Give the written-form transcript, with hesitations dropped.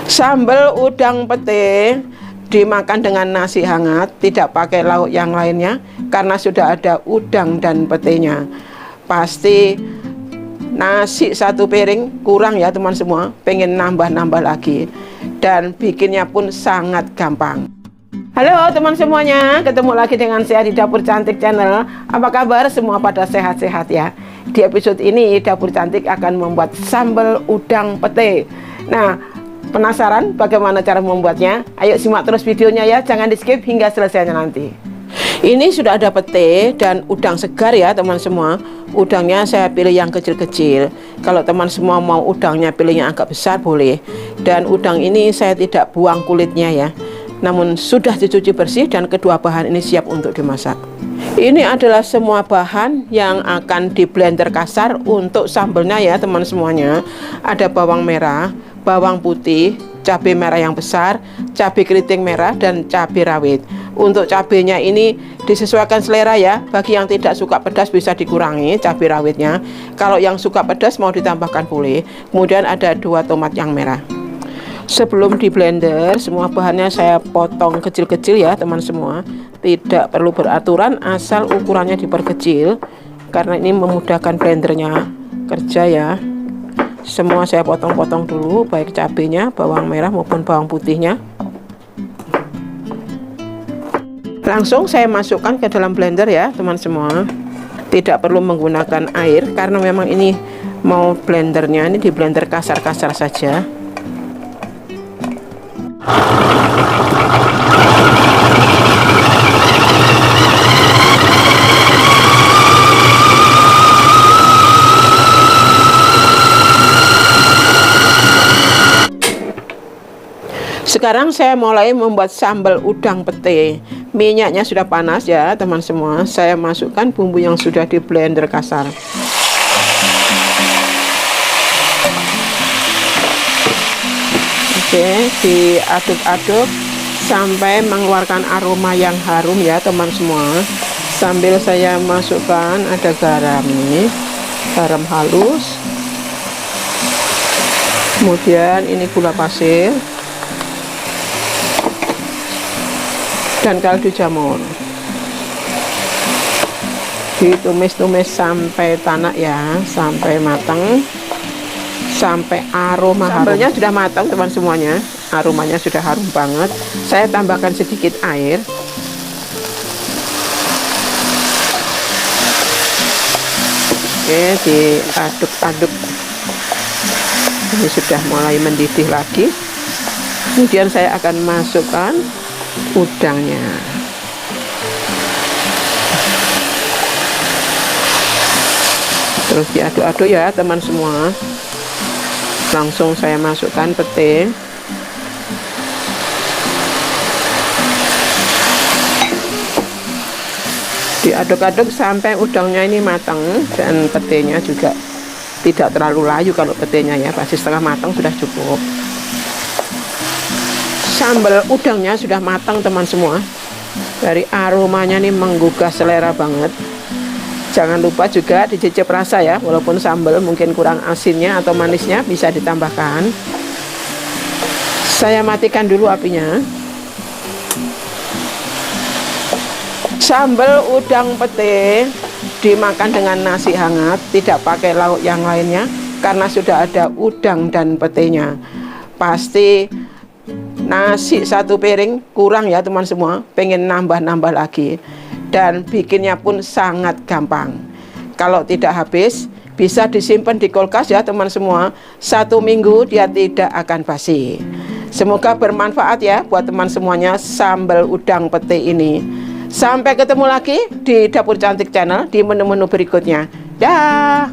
Sambal udang pete dimakan dengan nasi hangat, tidak pakai lauk yang lainnya karena sudah ada udang dan petenya. Pasti nasi satu piring kurang ya teman semua, pengen nambah-nambah lagi. Dan bikinnya pun sangat gampang. Halo teman semuanya, ketemu lagi dengan saya di Dapur Cantik Channel. Apa kabar? Semua pada sehat-sehat ya. Di episode ini Dapur Cantik akan membuat sambal udang pete. Nah, penasaran bagaimana cara membuatnya? Ayo simak terus videonya ya, jangan di skip hingga selesainya nanti. Ini sudah ada pete dan udang segar ya teman semua. Udangnya saya pilih yang kecil-kecil. Kalau teman semua mau udangnya pilih yang agak besar boleh. Dan udang ini saya tidak buang kulitnya ya, namun sudah dicuci bersih dan kedua bahan ini siap untuk dimasak. Ini adalah semua bahan yang akan di blender kasar untuk sambalnya ya teman semuanya. Ada bawang merah, bawang putih, cabai merah yang besar, cabai keriting merah, dan cabai rawit. Untuk cabainya ini disesuaikan selera ya. Bagi yang tidak suka pedas bisa dikurangi cabai rawitnya. Kalau yang suka pedas mau ditambahkan boleh. Kemudian ada 2 tomat yang merah. Sebelum di blender, semua bahannya saya potong kecil-kecil ya teman semua. Tidak perlu beraturan, asal ukurannya diperkecil karena ini memudahkan blendernya kerja ya. Semua saya potong-potong dulu, baik cabenya, bawang merah maupun bawang putihnya. Langsung saya masukkan ke dalam blender ya teman semua. Tidak perlu menggunakan air karena memang ini mau blendernya ini di blender kasar-kasar saja. Sekarang saya mulai membuat sambal udang pete. Minyaknya sudah panas ya teman semua. Saya masukkan bumbu yang sudah di blender kasar. Oke, diaduk-aduk sampai mengeluarkan aroma yang harum ya teman semua. Sambil saya masukkan ada garam ini, garam halus. Kemudian ini gula pasir dan kaldu jamur. Ditumis-tumis sampai tanak ya, sampai matang, sampai aroma sambalnya harum. Sudah matang teman semuanya, aromanya sudah harum banget. Saya tambahkan sedikit air. Oke, diaduk-aduk. Ini sudah mulai mendidih lagi. Kemudian saya akan masukkan udangnya. Terus diaduk-aduk ya teman semua. Langsung saya masukkan pete. Diaduk-aduk sampai udangnya ini matang dan petenya juga tidak terlalu layu. Kalau petenya ya pasti setengah matang sudah cukup. Sambal udangnya sudah matang teman semua. Dari aromanya nih menggugah selera banget. Jangan lupa juga dicicip rasa ya. Walaupun sambal mungkin kurang asinnya atau manisnya bisa ditambahkan. Saya matikan dulu apinya. Sambal udang pete dimakan dengan nasi hangat, tidak pakai lauk yang lainnya karena sudah ada udang dan petenya. Pasti nasi satu piring kurang ya teman semua, pengen nambah-nambah lagi. Dan bikinnya pun sangat gampang. Kalau tidak habis bisa disimpan di kulkas ya teman semua. 1 minggu dia tidak akan basi. Semoga bermanfaat ya buat teman semuanya sambal udang pete ini. Sampai ketemu lagi di Dapur Cantik Channel di menu-menu berikutnya. Dah.